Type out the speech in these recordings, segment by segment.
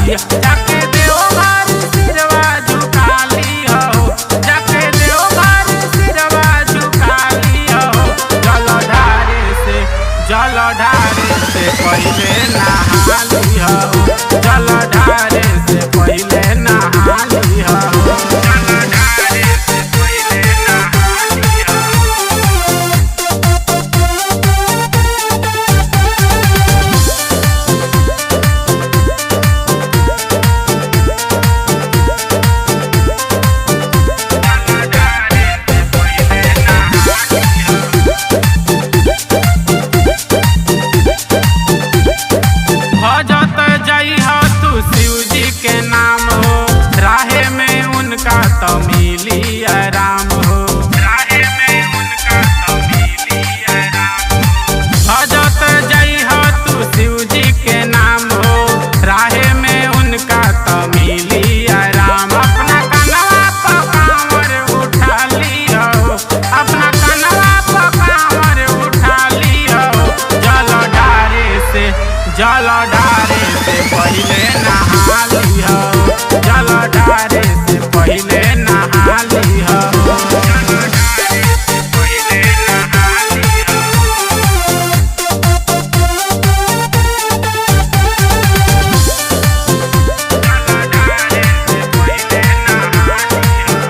लिया। जाके देवघर सिरवा झुका लिया हो, जाके देवघर सिरवा झुका लिया हो। जल ढारे से पहले नहा लिया हो, जल ढारे से पहले नहा लिया हो, जल ढारे से पहले नहा लिया भजत जइहा तू शिव जी के नाम हो, राहे में उनका तो मिली आराम हो, राहे में उनका तो मिली आराम हो। भजत जइहा तू शिव जी के नाम हो, राहे में उनका तो मिली आराम। अपना कनवा पर कांवर उठा लिया हो, अपना कनवा पर कांवर उठा लिया हो। जल ढारे से पहले नहा लिया हो, जल ढारे से पहले नहा लिया हो, जल ढारे से पहले नहा लिया हो। जल ढारे से पहले नहा लिया हो।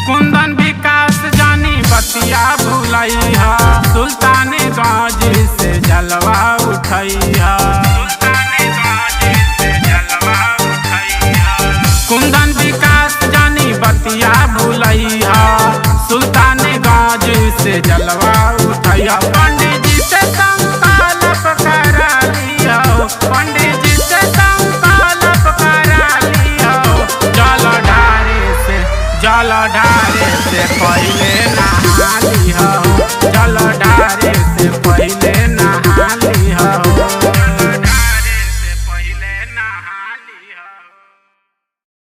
कुंदन विकास जानी बतिया भूलैहा, सुल्तानगंज से जलवा उठैहा, कुंदन विकास जानी बतिया भूलैहा, सुल्तानगंज से जलवा उठैहा। पंडित जी से संकल्प करा लिया हो, पंडित जी से संकल्प करा लिया हो। जल ढारे से